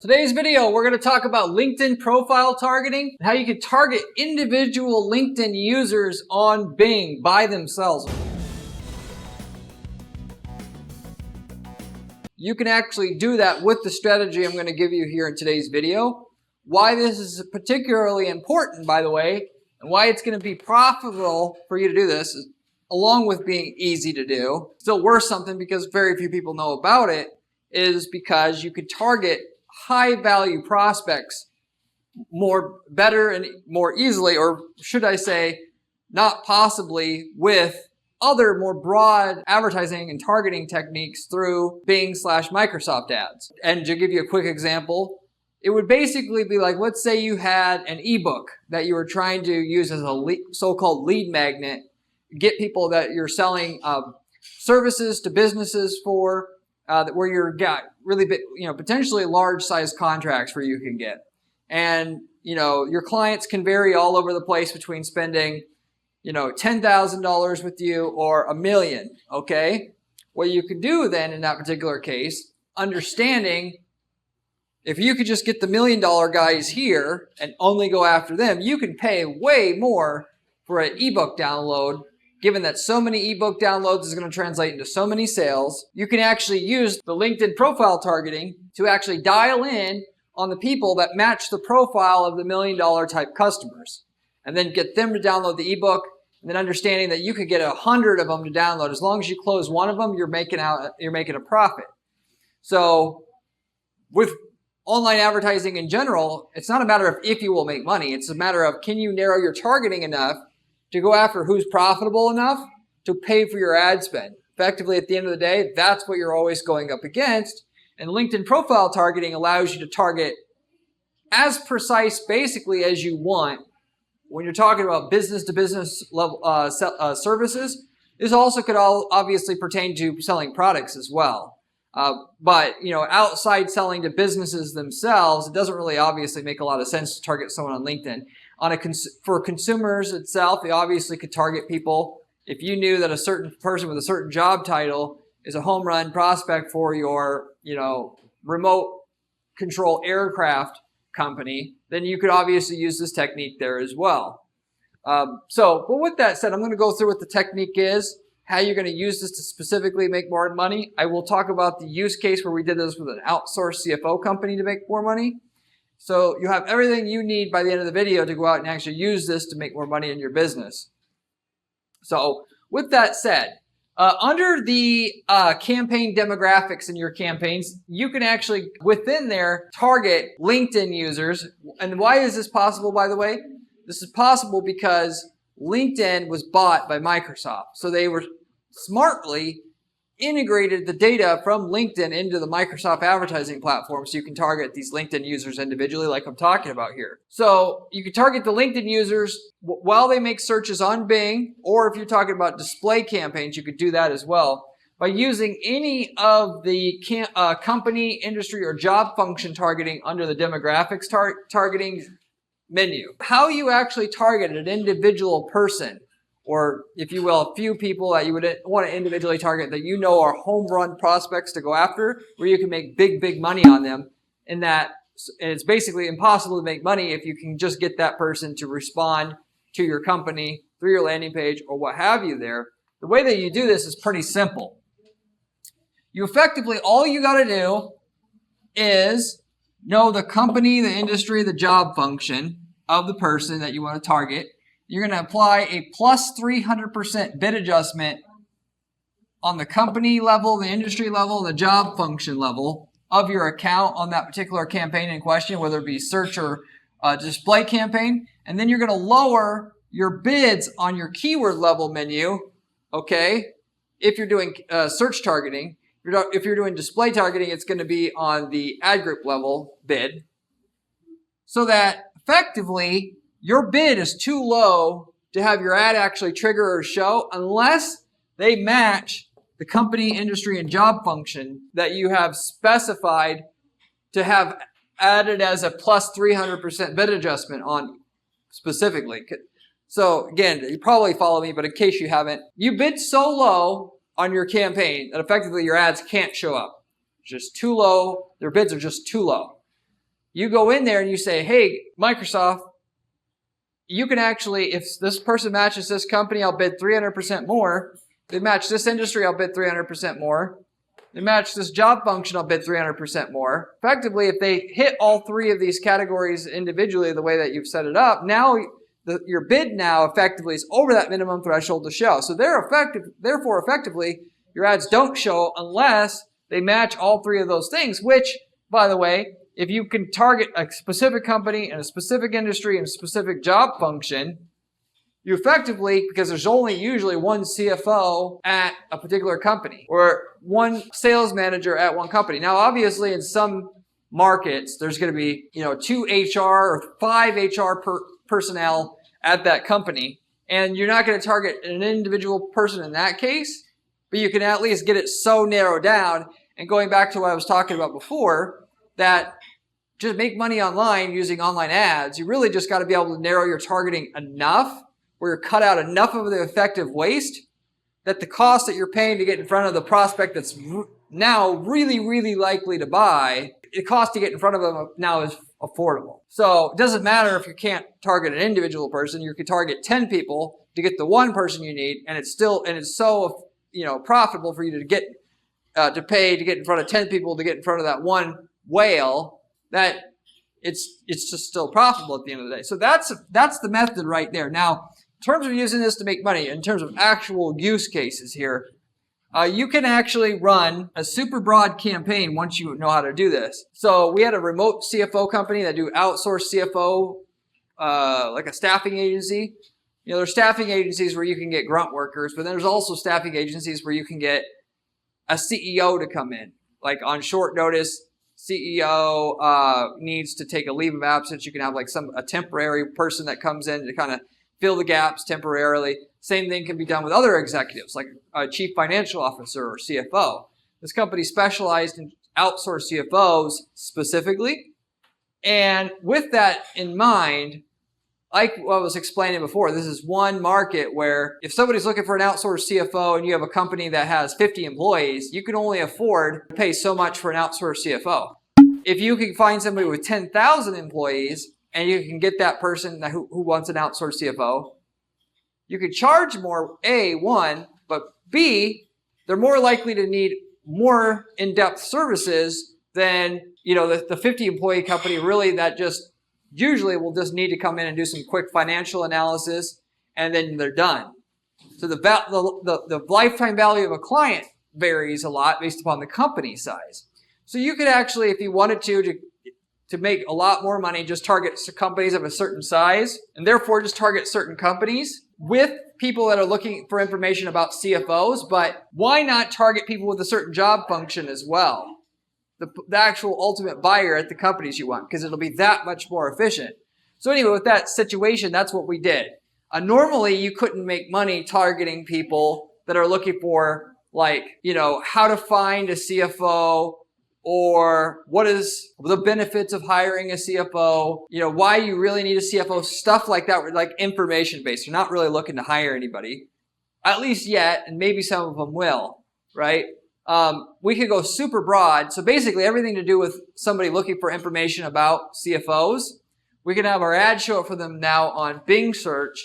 Today's video, we're going to talk about LinkedIn profile targeting and how you can target individual LinkedIn users on Bing by themselves. You can actually do that with the strategy I'm going to give you here in today's video. Why this is particularly important, by the way, and why it's going to be profitable for you to do this, along with being easy to do, still worth something because very few people know about it, is because you could target high value prospects better and more easily, or should I say, not possibly with other more broad advertising and targeting techniques through Bing/Microsoft ads. And to give you a quick example, it would basically be like, let's say you had an ebook that you were trying to use as a so-called lead magnet, get people that you're selling services to businesses for, where you're got really big, potentially large size contracts where you can get. And, your clients can vary all over the place between spending, $10,000 with you or $1 million. Okay. What you could do then in that particular case, understanding if you could just get the $1 million guys here and only go after them, you can pay way more for an ebook download. Given that so many ebook downloads is going to translate into so many sales, you can actually use the LinkedIn profile targeting to actually dial in on the people that match the profile of the $1 million type customers, and then get them to download the ebook. And then understanding that you could get 100 of them to download, as long as you close one of them, you're making a profit. So with online advertising in general, it's not a matter of if you will make money. It's a matter of, can you narrow your targeting enough to go after who's profitable enough to pay for your ad spend. Effectively, at the end of the day, that's what you're always going up against. And LinkedIn profile targeting allows you to target as precise basically as you want. When you're talking about business to business level services, this also could obviously pertain to selling products as well. But outside selling to businesses themselves, it doesn't really obviously make a lot of sense to target someone on LinkedIn. For consumers itself, you obviously could target people. If you knew that a certain person with a certain job title is a home run prospect for your, remote control aircraft company, then you could obviously use this technique there as well. But with that said, I'm going to go through what the technique is, how you're going to use this to specifically make more money. I will talk about the use case where we did this with an outsourced CFO company to make more money. So you have everything you need by the end of the video to go out and actually use this to make more money in your business. So with that said, under the campaign demographics in your campaigns, you can actually, within there, target LinkedIn users. And why is this possible, by the way? This is possible because LinkedIn was bought by Microsoft. So they were smartly integrated the data from LinkedIn into the Microsoft advertising platform, so you can target these LinkedIn users individually like I'm talking about here. So you can target the LinkedIn users while they make searches on Bing, or if you're talking about display campaigns, you could do that as well by using any of the company, industry, or job function targeting under the demographics targeting menu. How you actually target an individual person, or if you will, a few people that you would want to individually target that are home run prospects to go after, where you can make big money on them. And it's basically impossible to make money if you can just get that person to respond to your company through your landing page or what have you there. The way that you do this is pretty simple. You effectively, all you got to do is know the company, the industry, the job function of the person that you want to target. You're going to apply a plus 300% bid adjustment on the company level, the industry level, the job function level of your account on that particular campaign in question, whether it be search or display campaign. And then you're going to lower your bids on your keyword level menu, okay? If you're doing search targeting. If you're doing display targeting, it's going to be on the ad group level bid, so that effectively your bid is too low to have your ad actually trigger or show unless they match the company, industry, and job function that you have specified to have added as a plus 300% bid adjustment on specifically. So again, you probably follow me, but in case you haven't, you bid so low on your campaign that effectively your ads can't show up. It's just too low. Their bids are just too low. you go in there and you say, hey, Microsoft, you can actually, if this person matches this company, I'll bid 300% more. They match this industry, I'll bid 300% more. They match this job function, I'll bid 300% more. Effectively, if they hit all three of these categories individually the way that you've set it up, now your bid now effectively is over that minimum threshold to show. So therefore, effectively, your ads don't show unless they match all three of those things, which, by the way, if you can target a specific company and a specific industry and a specific job function, you effectively, because there's only usually one CFO at a particular company or one sales manager at one company. Now, obviously, in some markets, there's going to be, 2 HR or 5 HR personnel at that company. And you're not going to target an individual person in that case, but you can at least get it so narrowed down. And going back to what I was talking about before, that just make money online using online ads, you really just got to be able to narrow your targeting enough where you cut out enough of the effective waste that the cost that you're paying to get in front of the prospect that's now really, really likely to buy, the cost to get in front of them now is affordable. So it doesn't matter if you can't target an individual person, you can target 10 people to get the one person you need, and it's so profitable for you to get to pay to get in front of 10 people to get in front of that one whale that it's just still profitable at the end of the day. So that's the method right there. Now, in terms of using this to make money, in terms of actual use cases here, you can actually run a super broad campaign once you know how to do this. So we had a remote CFO company that do outsourced CFO, like a staffing agency. There's staffing agencies where you can get grunt workers, but then there's also staffing agencies where you can get a CEO to come in. Like on short notice, CEO needs to take a leave of absence. You can have like a temporary person that comes in to kind of fill the gaps temporarily. Same thing can be done with other executives, like a chief financial officer or CFO. This company specialized in outsourced CFOs specifically. And with that in mind, like what I was explaining before, this is one market where if somebody's looking for an outsourced CFO and you have a company that has 50 employees, you can only afford to pay so much for an outsourced CFO. If you can find somebody with 10,000 employees and you can get that person who wants an outsourced CFO, you can charge more, A, one, but B, they're more likely to need more in-depth services than, the 50 employee company really that just usually will just need to come in and do some quick financial analysis and then they're done. So the lifetime value of a client varies a lot based upon the company size. So you could actually, if you wanted to make a lot more money, just target companies of a certain size and therefore just target certain companies with people that are looking for information about CFOs, but why not target people with a certain job function as well? The actual ultimate buyer at the companies you want, because it'll be that much more efficient. So anyway, with that situation, that's what we did. Normally, you couldn't make money targeting people that are looking for, how to find a CFO or what is the benefits of hiring a CFO, why you really need a CFO, stuff like that, like information-based. You're not really looking to hire anybody, at least yet, and maybe some of them will, right? We could go super broad. So basically everything to do with somebody looking for information about CFOs, we can have our ad show up for them now on Bing search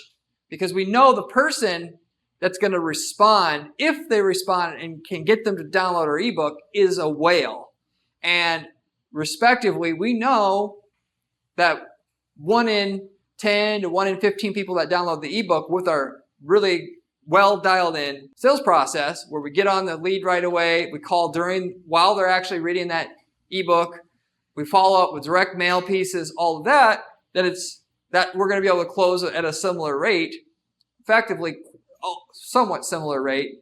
because we know the person that's going to respond, if they respond and can get them to download our ebook, is a whale. And respectively, we know that 1 in 10 to 1 in 15 people that download the ebook with our really well dialed in sales process where we get on the lead right away, we call while they're actually reading that ebook, we follow up with direct mail pieces, all of that we're going to be able to close at a similar rate, effectively somewhat similar rate,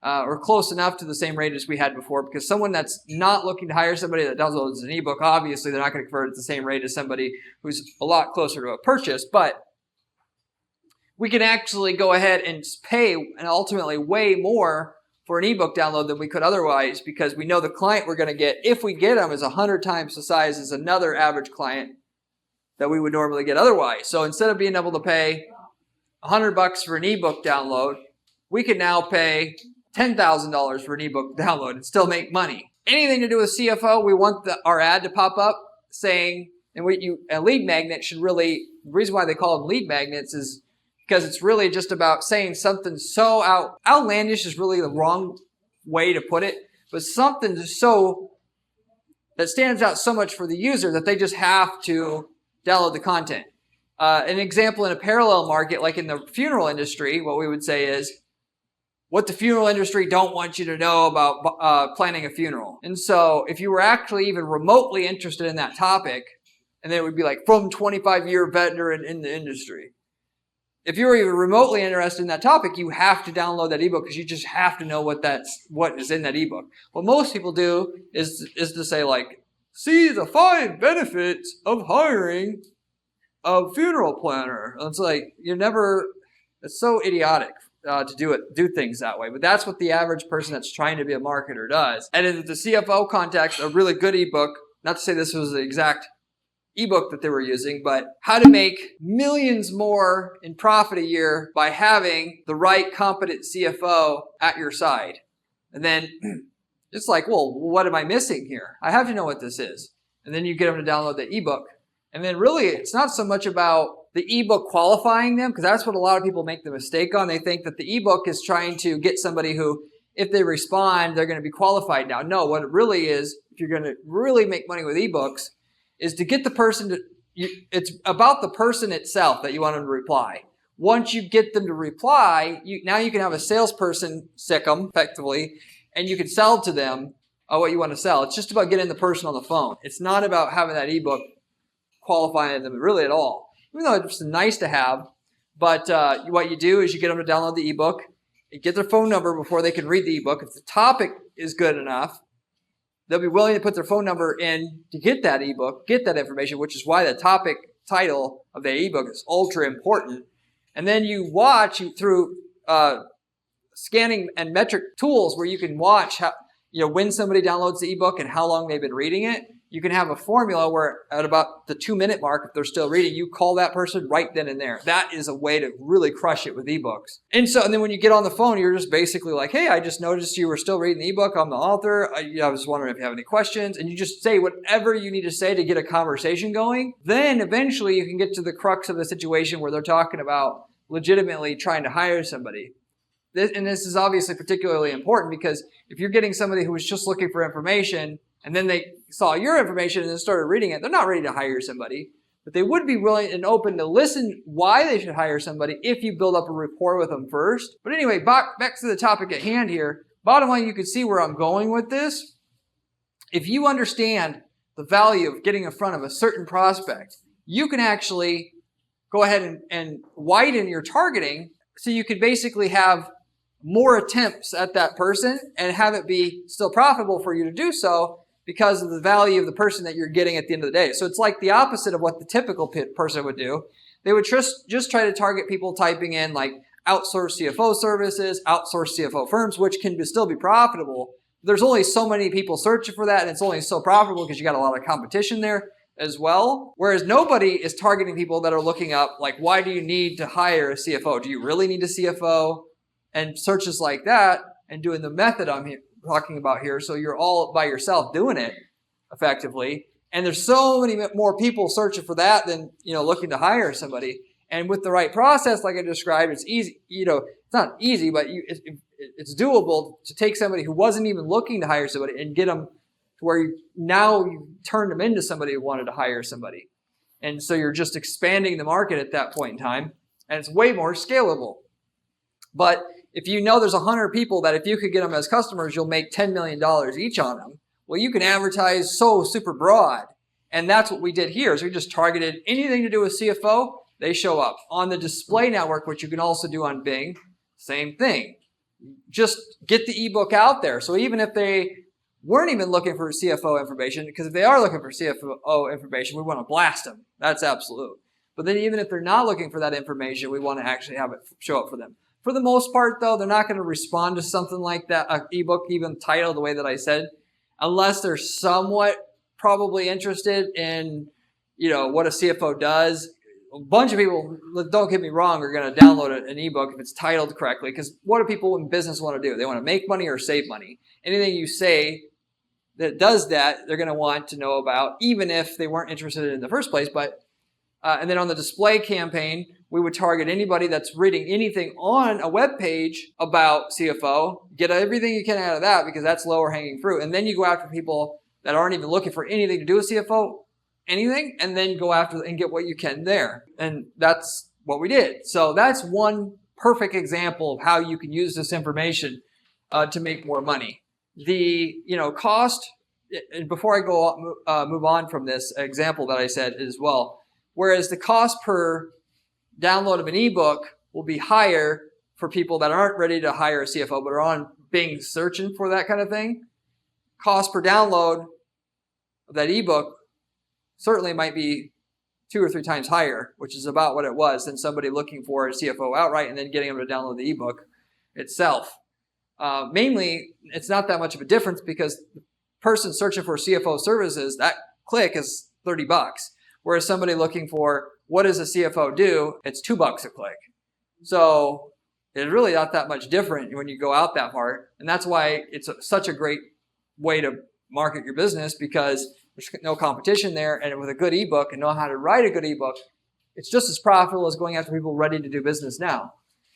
or close enough to the same rate as we had before, because someone that's not looking to hire somebody that downloads an ebook, obviously they're not going to convert at the same rate as somebody who's a lot closer to a purchase, but we can actually go ahead and pay and ultimately way more for an ebook download than we could otherwise, because we know the client we're going to get, if we get them, is 100 times the size as another average client that we would normally get otherwise. So instead of being able to pay $100 for an ebook download, we can now pay $10,000 for an ebook download and still make money. Anything to do with CFO, we want our ad to pop up saying And a lead magnet should really, the reason why they call them lead magnets is because it's really just about saying something so outlandish is really the wrong way to put it, but something so that stands out so much for the user that they just have to download the content. An example in a parallel market, like in the funeral industry, what we would say is, what the funeral industry don't want you to know about planning a funeral. And so if you were actually even remotely interested in that topic, and then it would be like, from 25-year veteran in the industry. If you were even remotely interested in that topic, you have to download that ebook because you just have to know what is in that ebook. What most people do is to say like, see the 5 benefits of hiring a funeral planner. It's like, it's so idiotic to do things that way. But that's what the average person that's trying to be a marketer does. And in the CFO context, a really good ebook, not to say this was the exact ebook that they were using, but how to make millions more in profit a year by having the right competent CFO at your side. And then it's like, well, what am I missing here? I have to know what this is. And then you get them to download the ebook. And then really, it's not so much about the ebook qualifying them, because that's what a lot of people make the mistake on. They think that the ebook is trying to get somebody who, if they respond, they're going to be qualified now. No, what it really is, if you're going to really make money with ebooks, is to get the person to, it's about the person itself that you want them to reply. Once you get them to reply, now you can have a salesperson sick them effectively, and you can sell to them what you want to sell. It's just about getting the person on the phone. It's not about having that ebook qualifying them really at all. Even though it's nice to have, but what you do is you get them to download the ebook, you get their phone number before they can read the ebook. If the topic is good enough, they'll be willing to put their phone number in to get that ebook, get that information, which is why the topic title of the ebook is ultra important. And then you watch through scanning and metric tools where you can watch how, when somebody downloads the ebook and how long they've been reading it. You can have a formula where at about the 2-minute mark, if they're still reading, you call that person right then and there. That is a way to really crush it with ebooks. And then when you get on the phone, you're just basically like, hey, I just noticed you were still reading the ebook. I'm the author. I was wondering if you have any questions. And you just say whatever you need to say to get a conversation going. Then eventually you can get to the crux of the situation where they're talking about legitimately trying to hire somebody. This is obviously particularly important because if you're getting somebody who was just looking for information and then they saw your information and then started reading it, they're not ready to hire somebody, but they would be willing and open to listen why they should hire somebody if you build up a rapport with them first. But anyway, back to the topic at hand here. Bottom line, you can see where I'm going with this. If you understand the value of getting in front of a certain prospect, you can actually go ahead and widen your targeting so you could basically have more attempts at that person and have it be still profitable for you to do so because of the value of the person that you're getting at the end of the day. So it's like the opposite of what the typical person would do. They would just try to target people typing in like outsourced CFO services, outsourced CFO firms, which can still be profitable. There's only so many people searching for that, and it's only so profitable because you got a lot of competition there as well. Whereas nobody is targeting people that are looking up like, why do you need to hire a CFO? Do you really need a CFO? And searches like that, and doing the method I'm talking about here, so you're all by yourself doing it effectively. And there's so many more people searching for that than looking to hire somebody. And with the right process, like I described, it's easy. It's not easy, but it's doable to take somebody who wasn't even looking to hire somebody and get them to where you turn them into somebody who wanted to hire somebody. And so you're just expanding the market at that point in time, and it's way more scalable. But if there's 100 people that if you could get them as customers, you'll make $10 million each on them. Well, you can advertise so super broad. And that's what we did here is we just targeted anything to do with CFO, they show up. On the display network, which you can also do on Bing, same thing. Just get the ebook out there. So even if they weren't even looking for CFO information, because if they are looking for CFO information, we want to blast them. That's absolute. But then even if they're not looking for that information, we want to actually have it show up for them. For the most part, though, they're not going to respond to something like that, an ebook even titled the way that I said, unless they're somewhat probably interested in, what a CFO does. A bunch of people, don't get me wrong, are going to download an ebook if it's titled correctly, because what do people in business want to do? They want to make money or save money. Anything you say that does that, they're going to want to know about, even if they weren't interested in the first place. But and then on the display campaign, we would target anybody that's reading anything on a web page about CFO. Get everything you can out of that because that's lower hanging fruit. And then you go after people that aren't even looking for anything to do with CFO, anything, and then go after and get what you can there. And that's what we did. So that's one perfect example of how you can use this information to make more money. The cost, and before I go move on from this example that I said as well, whereas the cost per download of an ebook will be higher for people that aren't ready to hire a CFO but are on Bing searching for that kind of thing, cost per download of that ebook certainly might be 2 or 3 times higher, which is about what it was, than somebody looking for a CFO outright and then getting them to download the ebook itself. Mainly, it's not that much of a difference because the person searching for CFO services, that click is $30. Whereas somebody looking for what does a CFO do, it's $2 a click. So it's really not that much different when you go out that far. And that's why it's such a great way to market your business, because there's no competition there. And with a good ebook and know how to write a good ebook, it's just as profitable as going after people ready to do business now.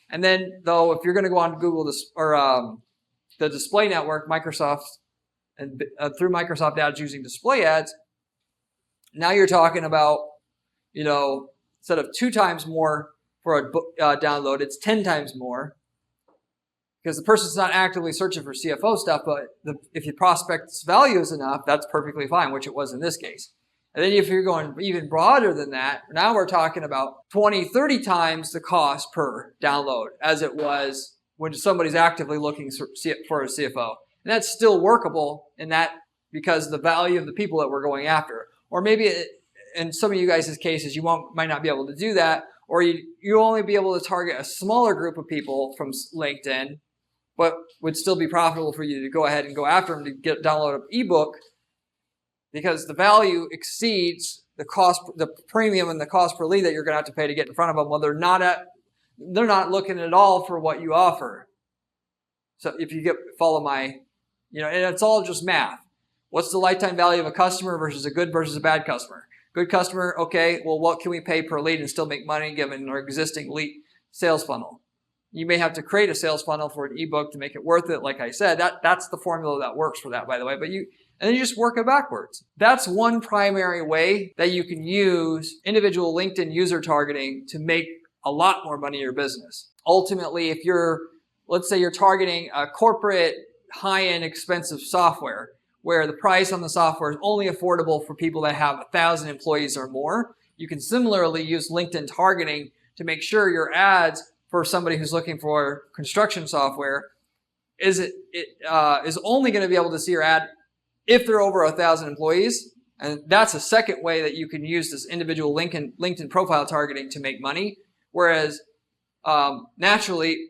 And then, though, if you're going to go on Google or the display network, Microsoft, and through Microsoft Ads using display ads, now you're talking about, instead of 2 times more for a book download, it's 10 times more, because the person's not actively searching for CFO stuff, but if your prospect's value is enough, that's perfectly fine, which it was in this case. And then if you're going even broader than that, now we're talking about 20, 30 times the cost per download as it was when somebody's actively looking for a CFO. And that's still workable in that because of the value of the people that we're going after. Or maybe in some of you guys' cases, you might not be able to do that, or you only be able to target a smaller group of people from LinkedIn, but would still be profitable for you to go ahead and go after them to download an ebook, because the value exceeds the cost, the premium and the cost per lead that you're going to have to pay to get in front of them. Well, they're not looking at all for what you offer. So if you follow my, and it's all just math. What's the lifetime value of a customer versus a good versus a bad customer? Good customer, okay, well, what can we pay per lead and still make money given our existing lead sales funnel? You may have to create a sales funnel for an ebook to make it worth it. Like I said, that's the formula that works for that, by the way. And then you just work it backwards. That's one primary way that you can use individual LinkedIn user targeting to make a lot more money in your business. Ultimately, let's say you're targeting a corporate high-end expensive software where the price on the software is only affordable for people that have 1,000 employees or more. You can similarly use LinkedIn targeting to make sure your ads for somebody who's looking for construction software is only going to be able to see your ad if they're over 1,000 employees. And that's a second way that you can use this individual LinkedIn profile targeting to make money. Whereas naturally,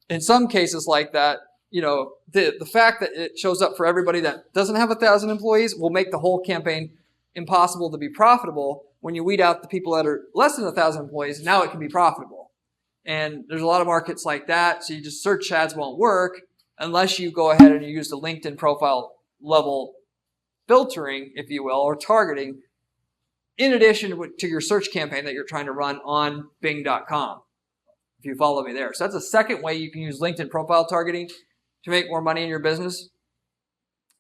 in some cases like that, the fact that it shows up for everybody that doesn't have 1,000 employees will make the whole campaign impossible to be profitable. When you weed out the people that are less than 1,000 employees, now it can be profitable. And there's a lot of markets like that. So you just search ads won't work unless you go ahead and you use the LinkedIn profile level filtering, if you will, or targeting, in addition to your search campaign that you're trying to run on Bing.com, if you follow me there. So that's a second way you can use LinkedIn profile targeting to make more money in your business.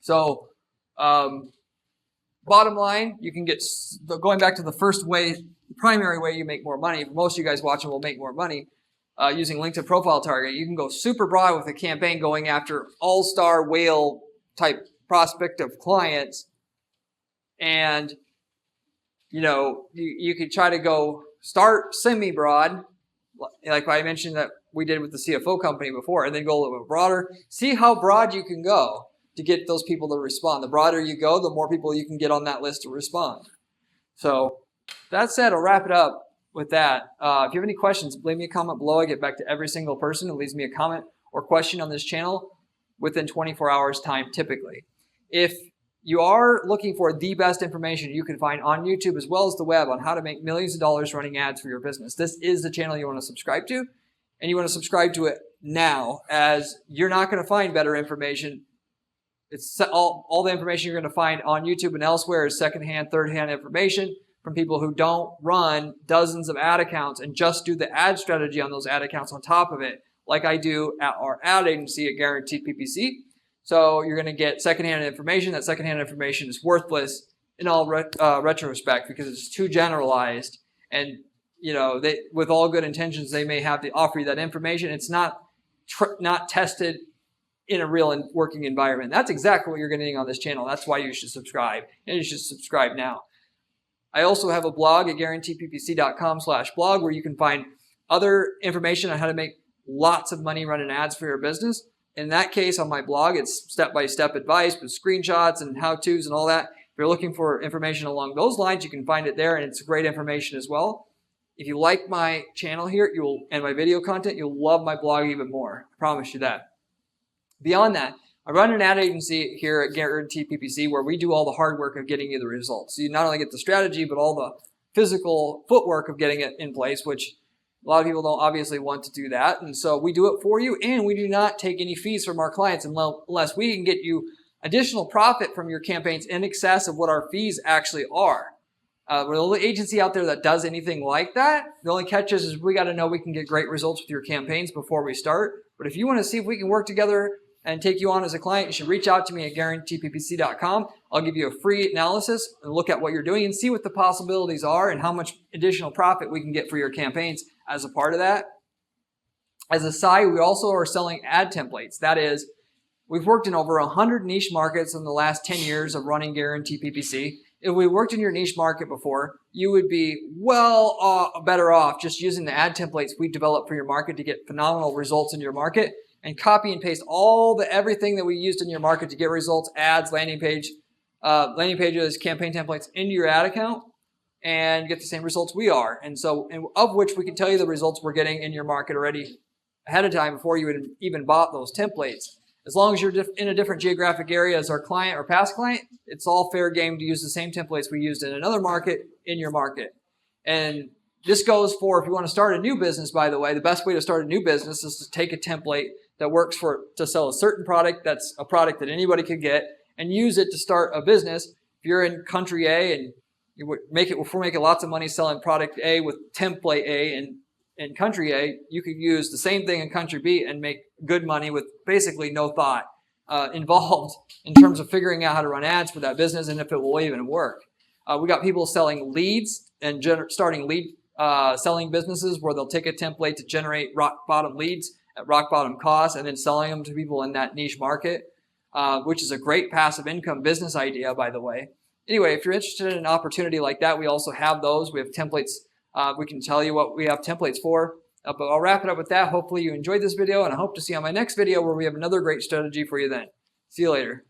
So bottom line, you can get, going back to the first way, the primary way you make more money, most of you guys watching will make more money using LinkedIn profile targeting. You can go super broad with a campaign going after all-star whale type prospective clients. And, you could try to go start semi-broad, like I mentioned that we did with the CFO company before, and then go a little bit broader. See how broad you can go to get those people to respond. The broader you go, the more people you can get on that list to respond. So that said, I'll wrap it up with that. If you have any questions, leave me a comment below. I get back to every single person who leaves me a comment or question on this channel within 24 hours time typically. If you are looking for the best information you can find on YouTube as well as the web on how to make millions of dollars running ads for your business, this is the channel you want to subscribe to. And you want to subscribe to it now, as you're not going to find better information It's all the information you're going to find on YouTube and elsewhere is secondhand, third-hand information from people who don't run dozens of ad accounts and just do the ad strategy on those ad accounts on top of it, like I do at our ad agency at Guaranteed PPC. So you're going to get secondhand information. That secondhand information is worthless in all retrospect because it's too generalized. And with all good intentions, they may have to offer you that information. It's not tested in a real working environment. That's exactly what you're getting on this channel. That's why you should subscribe, and you should subscribe now. I also have a blog at guaranteedppc.com/blog where you can find other information on how to make lots of money running ads for your business. In that case, on my blog, it's step-by-step advice with screenshots and how-tos and all that. If you're looking for information along those lines, you can find it there, and it's great information as well. If you like my channel here and my video content, you'll love my blog even more. I promise you that. Beyond that, I run an ad agency here at Guaranteed PPC where we do all the hard work of getting you the results. So you not only get the strategy, but all the physical footwork of getting it in place, which a lot of people don't obviously want to do that. And so we do it for you, and we do not take any fees from our clients unless we can get you additional profit from your campaigns in excess of what our fees actually are. We're the only agency out there that does anything like that. The only catch is we got to know we can get great results with your campaigns before we start. But if you want to see if we can work together and take you on as a client, you should reach out to me at guaranteedppc.com. I'll give you a free analysis and look at what you're doing and see what the possibilities are and how much additional profit we can get for your campaigns as a part of that. As a side, we also are selling ad templates. That is, we've worked in over 100 niche markets in the last 10 years of running Guaranteed PPC. If we worked in your niche market before, you would be better off just using the ad templates we developed for your market to get phenomenal results in your market, and copy and paste everything that we used in your market to get results, ads, landing pages, campaign templates into your ad account and get the same results we are. And of which we can tell you the results we're getting in your market already ahead of time before you even bought those templates. As long as you're in a different geographic area as our client or past client, it's all fair game to use the same templates we used in another market in your market. And this goes for if you want to start a new business, by the way. The best way to start a new business is to take a template that works to sell a certain product that's a product that anybody could get and use it to start a business. If you're in country A and we're making lots of money selling product A with template A and in country A, you could use the same thing in country B and make good money with basically no thought involved in terms of figuring out how to run ads for that business and if it will even work. We got people selling leads and starting lead selling businesses where they'll take a template to generate rock bottom leads at rock bottom cost and then selling them to people in that niche market, which is a great passive income business idea, by the way. Anyway, if you're interested in an opportunity like that, we also have those. We have templates. We can tell you what we have templates for. But I'll wrap it up with that. Hopefully you enjoyed this video, and I hope to see you on my next video where we have another great strategy for you then. See you later.